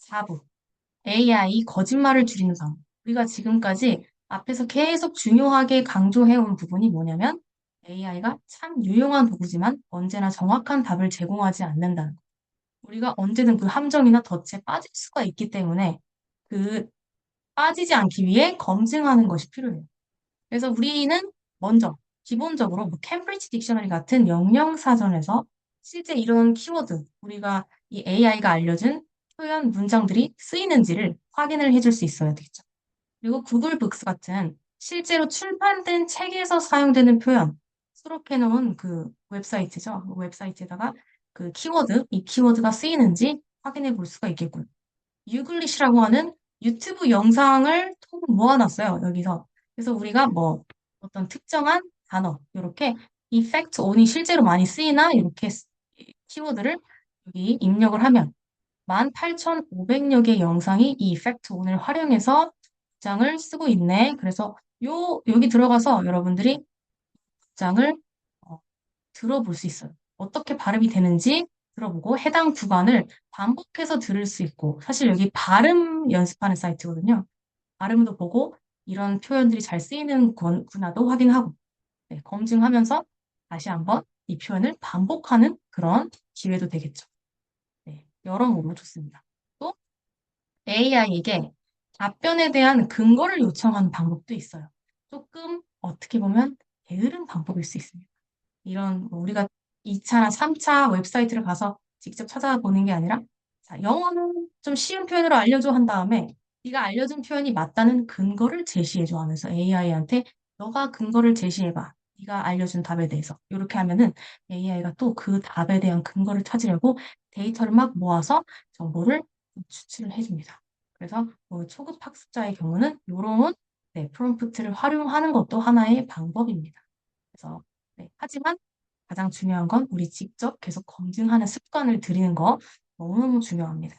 4부. AI 거짓말을 줄이는 방법. 우리가 지금까지 앞에서 계속 중요하게 강조해온 부분이 뭐냐면 AI가 참 유용한 도구지만 언제나 정확한 답을 제공하지 않는다는 거. 우리가 언제든 그 함정이나 덫에 빠질 수가 있기 때문에 그 빠지지 않기 위해 검증하는 것이 필요해요. 그래서 우리는 먼저 기본적으로 뭐 캠브리지 딕셔너리 같은 영영사전에서 실제 이런 키워드, 우리가 이 AI가 알려준 표현 문장들이 쓰이는지를 확인을 해줄 수 있어야 되겠죠. 그리고 구글 북스 같은 실제로 출판된 책에서 사용되는 표현, 수록해놓은 그 웹사이트죠. 그 웹사이트에다가 그 키워드, 이 키워드가 쓰이는지 확인해 볼 수가 있겠고요. 유글리시라고 하는 유튜브 영상을 통 모아놨어요, 여기서. 그래서 우리가 뭐 어떤 특정한 단어, 이렇게 이펙트 온이 실제로 많이 쓰이나 이렇게 키워드를 여기 입력을 하면 18,500여 개 영상이 이 이펙트 온을 활용해서 문장을 쓰고 있네. 그래서 여기 들어가서 여러분들이 문장을 어, 들어볼 수 있어요. 어떻게 발음이 되는지 들어보고 해당 구간을 반복해서 들을 수 있고, 사실 여기 발음 연습하는 사이트거든요. 발음도 보고 이런 표현들이 잘 쓰이는 구나도 확인하고, 네, 검증하면서 다시 한번 이 표현을 반복하는 그런 기회도 되겠죠. 네, 여러모로 좋습니다. 또 AI에게 답변에 대한 근거를 요청하는 방법도 있어요. 조금 어떻게 보면 게으른 방법일 수 있습니다. 이런 뭐 우리가 2차나 3차 웹사이트를 가서 직접 찾아보는 게 아니라 자, 영어는 좀 쉬운 표현으로 알려줘 한 다음에 네가 알려준 표현이 맞다는 근거를 제시해줘 하면서 AI한테 너가 근거를 제시해봐. 네가 알려준 답에 대해서. 이렇게 하면은 AI가 또 그 답에 대한 근거를 찾으려고 데이터를 막 모아서 정보를 추출을 해줍니다. 그래서 뭐 초급 학습자의 경우는 이런 네, 프롬프트를 활용하는 것도 하나의 방법입니다. 그래서 네, 하지만 가장 중요한 건 우리 직접 계속 검증하는 습관을 들이는 거 너무너무 중요합니다.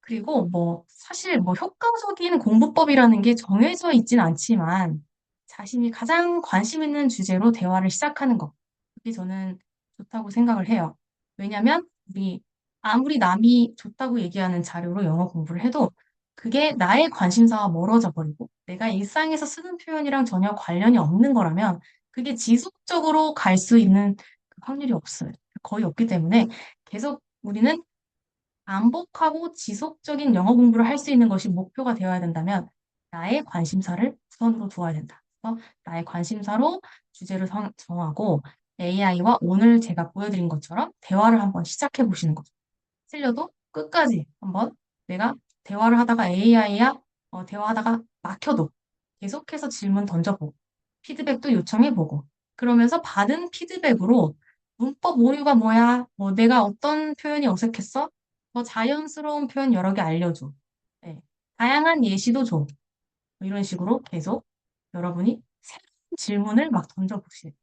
그리고 뭐 사실 뭐 효과적인 공부법이라는 게 정해져 있진 않지만 자신이 가장 관심 있는 주제로 대화를 시작하는 거. 그게 저는 좋다고 생각을 해요. 왜냐면 우리 아무리 남이 좋다고 얘기하는 자료로 영어 공부를 해도 그게 나의 관심사와 멀어져 버리고 내가 일상에서 쓰는 표현이랑 전혀 관련이 없는 거라면 그게 지속적으로 갈 수 있는 그 확률이 없어요. 거의 없기 때문에 계속 우리는 반복하고 지속적인 영어 공부를 할 수 있는 것이 목표가 되어야 된다면 나의 관심사를 우선으로 두어야 된다. 그래서 나의 관심사로 주제를 정하고 AI와 오늘 제가 보여드린 것처럼 대화를 한번 시작해 보시는 거죠. 틀려도 끝까지 한번 내가 대화를 하다가 AI야 대화하다가 막혀도 계속해서 질문 던져보고 피드백도 요청해보고 그러면서 받은 피드백으로 문법 오류가 뭐야? 뭐 내가 어떤 표현이 어색했어? 더 자연스러운 표현 여러 개 알려줘. 네. 다양한 예시도 줘. 뭐 이런 식으로 계속 여러분이 새로운 질문을 막 던져보세요.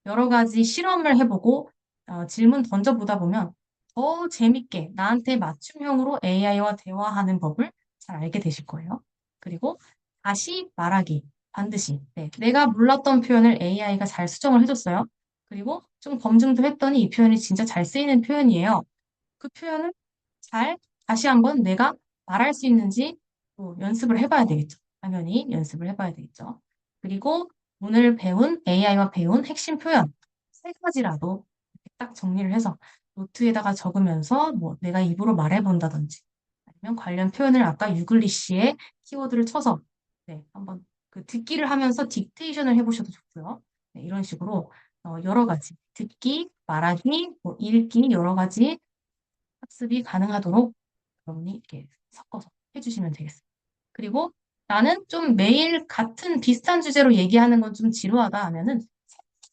여러 가지 실험을 해보고 질문 던져보다 보면 더 재밌게 나한테 맞춤형으로 AI와 대화하는 법을 잘 알게 되실 거예요. 그리고 다시 말하기 반드시. 네, 내가 몰랐던 표현을 AI가 잘 수정을 해줬어요. 그리고 좀 검증도 했더니 이 표현이 진짜 잘 쓰이는 표현이에요. 그 표현을 잘 다시 한번 내가 말할 수 있는지 또 연습을 해봐야 되겠죠. 당연히 연습을 해봐야 되겠죠. 그리고 오늘 배운 AI와 배운 핵심 표현 세 가지라도 이렇게 딱 정리를 해서 노트에다가 적으면서 뭐 내가 입으로 말해본다든지 아니면 관련 표현을 아까 유글리시의 키워드를 쳐서 네, 한번 그 듣기를 하면서 딕테이션을 해보셔도 좋고요. 네, 이런 식으로 여러 가지 듣기, 말하기, 뭐 읽기 여러 가지 학습이 가능하도록 여러분이 이렇게 섞어서 해주시면 되겠습니다. 그리고 나는 좀 매일 같은 비슷한 주제로 얘기하는 건 좀 지루하다 하면은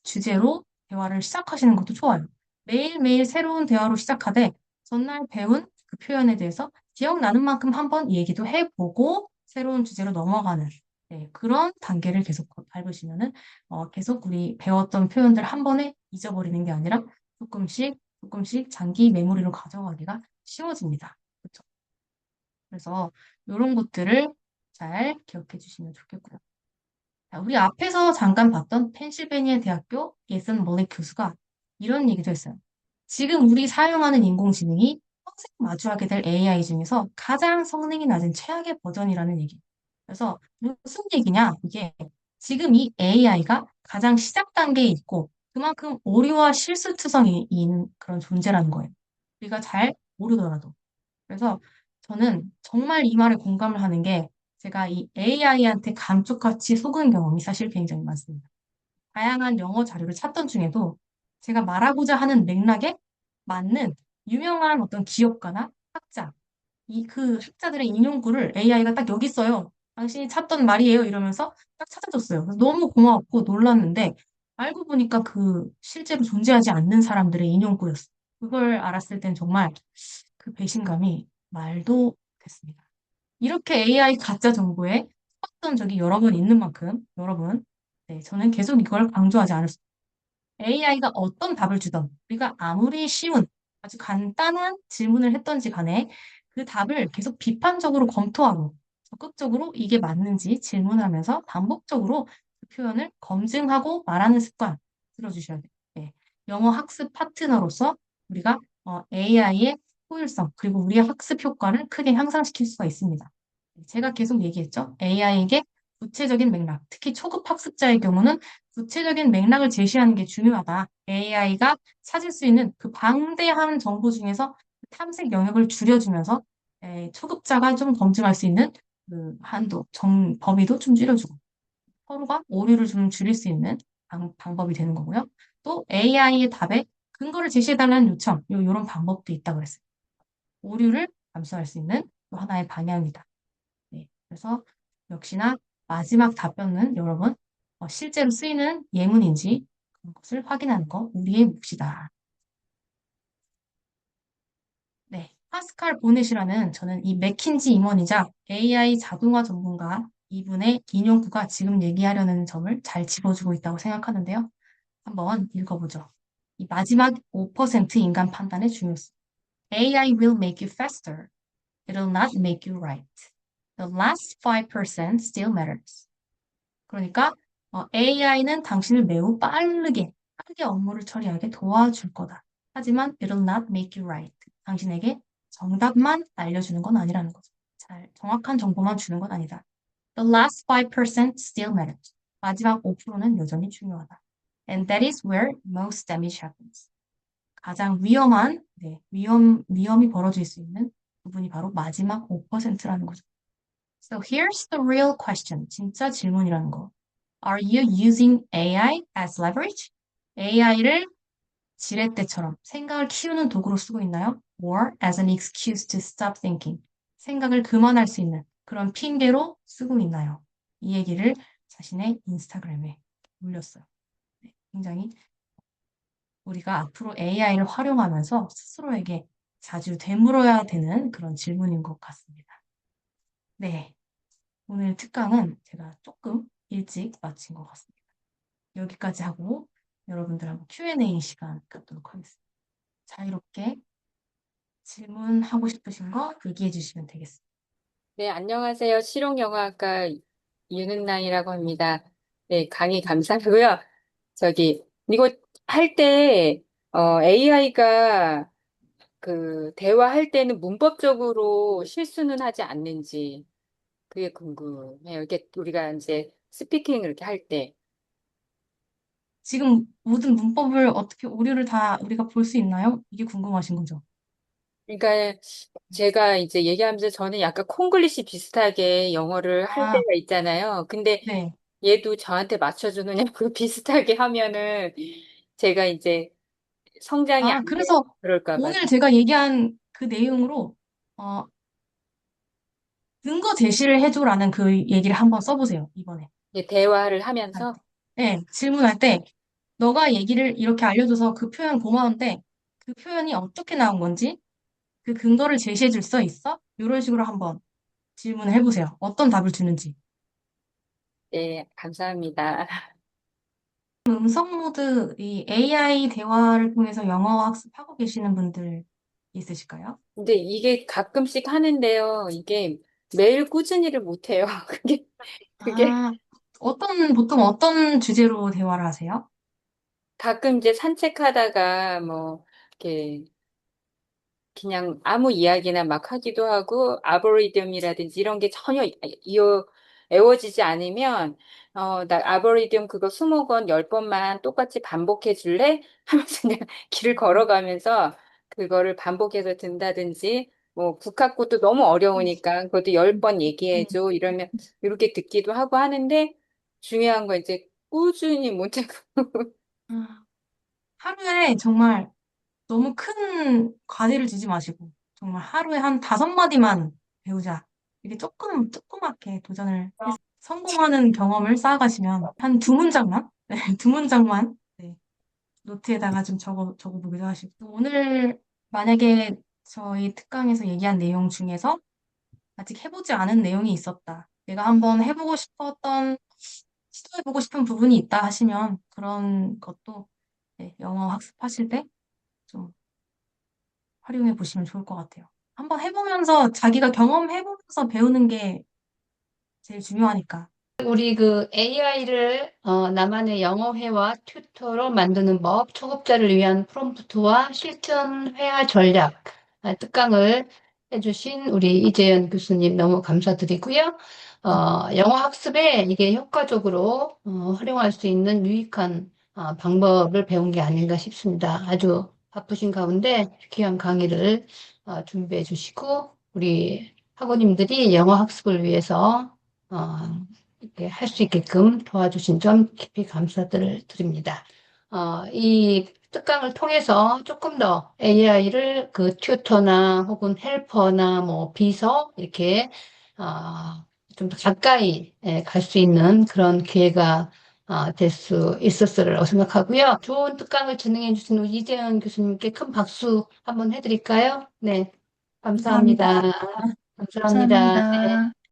주제로 대화를 시작하시는 것도 좋아요. 매일매일 새로운 대화로 시작하되 전날 배운 그 표현에 대해서 기억나는 만큼 한번 얘기도 해보고 새로운 주제로 넘어가는 네, 그런 단계를 계속 밟으시면은 계속 우리 배웠던 표현들 한 번에 잊어버리는 게 아니라 조금씩 조금씩 장기 메모리로 가져가기가 쉬워집니다. 그렇죠? 그래서 이런 것들을 잘 기억해 주시면 좋겠고요. 자, 우리 앞에서 잠깐 봤던 펜실베니아 대학교 예슨 몰릭 교수가 이런 얘기도 했어요. 지금 우리 사용하는 인공지능이 평생 마주하게 될 AI 중에서 가장 성능이 낮은 최악의 버전이라는 얘기. 그래서 무슨 얘기냐? 이게 지금 이 AI가 가장 시작 단계에 있고 그만큼 오류와 실수투성이인 그런 존재라는 거예요. 우리가 잘 모르더라도. 그래서 저는 정말 이 말에 공감을 하는 게 제가 이 AI한테 감쪽같이 속은 경험이 사실 굉장히 많습니다. 다양한 영어 자료를 찾던 중에도 제가 말하고자 하는 맥락에 맞는 유명한 어떤 기업가나 학자, 그 학자들의 인용구를 AI가 딱 여기 있어요. 당신이 찾던 말이에요. 이러면서 딱 찾아줬어요. 그래서 너무 고마웠고 놀랐는데 알고 보니까 그 실제로 존재하지 않는 사람들의 인용구였어요. 그걸 알았을 땐 정말 그 배신감이 말도 됐습니다. 이렇게 AI 가짜 정보에 속았던 적이 여러 번 있는 만큼 여러분, 네, 저는 계속 이걸 강조하지 않았습니다. AI가 어떤 답을 주던 우리가 아무리 쉬운 아주 간단한 질문을 했던지 간에 그 답을 계속 비판적으로 검토하고 적극적으로 이게 맞는지 질문하면서 반복적으로 그 표현을 검증하고 말하는 습관 들어주셔야 돼요. 네. 영어 학습 파트너로서 우리가 AI의 효율성 그리고 우리의 학습 효과를 크게 향상시킬 수가 있습니다. 제가 계속 얘기했죠. AI에게 구체적인 맥락, 특히 초급 학습자의 경우는 구체적인 맥락을 제시하는 게 중요하다. AI가 찾을 수 있는 그 방대한 정보 중에서 탐색 영역을 줄여주면서 초급자가 좀 검증할 수 있는 그 한도, 범위도 좀 줄여주고 서로가 오류를 좀 줄일 수 있는 방법이 되는 거고요. 또 AI의 답에 근거를 제시해달라는 요청, 요런 방법도 있다고 그랬어요. 오류를 감수할 수 있는 또 하나의 방향이다. 네. 그래서 역시나 마지막 답변은 여러분 실제로 쓰이는 예문인지 그런 것을 확인하는 거 우리의 몫이다. 네. 파스칼 보넷이라는 저는 이 맥킨지 임원이자 AI 자동화 전문가 이분의 인용구가 지금 얘기하려는 점을 잘 짚어주고 있다고 생각하는데요. 한번 읽어보죠. 이 마지막 5% 인간 판단의 중요성. AI will make you faster. It'll not make you right. The last 5% still matters. 그러니까 AI는 당신을 매우 빠르게 업무를 처리하게 도와줄 거다. 하지만 it'll not make you right. 당신에게 정답만 알려주는 건 아니라는 거죠. 잘 정확한 정보만 주는 건 아니다. The last 5% still matters. 마지막 5%는 여전히 중요하다. And that is where most damage happens. 가장 위험이 벌어질 수 있는 부분이 바로 마지막 5%라는 거죠. So here's the real question. 진짜 질문이라는 거. Are you using AI as leverage? AI를 지렛대처럼 생각을 키우는 도구로 쓰고 있나요? Or as an excuse to stop thinking? 생각을 그만할 수 있는 그런 핑계로 쓰고 있나요? 이 얘기를 자신의 인스타그램에 올렸어요. 네, 굉장히 우리가 앞으로 AI를 활용하면서 스스로에게 자주 되물어야 되는 그런 질문인 것 같습니다. 네, 오늘 특강은 제가 조금 일찍 마친 것 같습니다. 여기까지 하고 여러분들하고 Q&A 시간 갖도록 하겠습니다. 자유롭게 질문하고 싶으신 거 얘기해 주시면 되겠습니다. 네, 안녕하세요. 실용영어학과 윤은랑이라고 합니다. 네, 강의 감사하고요. 이거 할 때, AI가 대화할 때는 문법적으로 실수는 하지 않는지, 그게 궁금해요. 이게 우리가 이제 스피킹을 이렇게 할 때. 지금 모든 문법을 어떻게 오류를 다 우리가 볼 수 있나요? 이게 궁금하신 거죠? 그러니까 제가 이제 얘기하면서 저는 약간 콩글리시 비슷하게 영어를 할 아, 때가 있잖아요. 근데 네. 얘도 저한테 맞춰주느냐고 비슷하게 하면은 제가 이제 성장이 안 아, 돼서 그래서 그럴까 봐. 오늘 제가 얘기한 그 내용으로 어, 근거 제시를 해줘라는 그 얘기를 한번 써보세요, 이번에. 이제 대화를 할 하면서 때. 네, 질문할 때 너가 얘기를 이렇게 알려줘서 그 표현 고마운데 그 표현이 어떻게 나온 건지 그 근거를 제시해 줄 수 있어? 이런 식으로 한번 질문을 해보세요. 어떤 답을 주는지. 네, 감사합니다. 음성 모드, 이 AI 대화를 통해서 영어 학습하고 계시는 분들 있으실까요? 근데 이게 가끔씩 하는데요. 이게 매일 꾸준히를 못해요. 그게 아, 보통 어떤 주제로 대화를 하세요? 가끔 이제 산책하다가 뭐 이렇게 그냥 아무 이야기나 막 하기도 하고, 아보리듬이라든지 이런 게 전혀 애워지지 않으면, 나 아보리듬 그거 20번, 10번만 똑같이 반복해 줄래? 하면서 그냥 길을 걸어가면서 그거를 반복해서 든다든지, 뭐, 국화꽃도 너무 어려우니까 그것도 10번 네. 얘기해줘. 이러면 이렇게 듣기도 하고 하는데, 중요한 건 이제 꾸준히 못하고. 아, 하루에 정말 너무 큰 과제를 주지 마시고, 정말 하루에 한 5마디만 배우자. 이게 조금 조그맣게 도전을 해서 성공하는 경험을 쌓아가시면 한 2문장만, 네, 2문장만, 네, 노트에다가 좀 적어보기도 하시고. 오늘 만약에 저희 특강에서 얘기한 내용 중에서 아직 해보지 않은 내용이 있었다. 내가 한번 해보고 싶었던, 시도해보고 싶은 부분이 있다 하시면 그런 것도 네, 영어 학습하실 때 좀 활용해 보시면 좋을 것 같아요. 한번 해보면서 자기가 경험해보면서 배우는 게 제일 중요하니까. 우리 그 AI를 나만의 영어회화 튜터로 만드는 법, 초급자를 위한 프롬프트와 실전 회화 전략 특강을 해주신 우리 이재현 교수님 너무 감사드리고요. 영어 학습에 이게 효과적으로 활용할 수 있는 유익한 방법을 배운 게 아닌가 싶습니다. 아주 바쁘신 가운데 귀한 강의를 준비해 주시고 우리 학우님들이 영어 학습을 위해서 이렇게 할 수 있게끔 도와주신 점 깊이 감사를 드립니다. 이 특강을 통해서 조금 더 AI를 그 튜터나 혹은 헬퍼나 뭐 비서 이렇게 좀 더 가까이 갈 수 있는 그런 기회가 될 수 있었으리라고 생각하고요. 좋은 특강을 진행해 주신 우리 이재현 교수님께 큰 박수 한번 해드릴까요? 네, 감사합니다. 감사합니다. 감사합니다. 네. 감사합니다.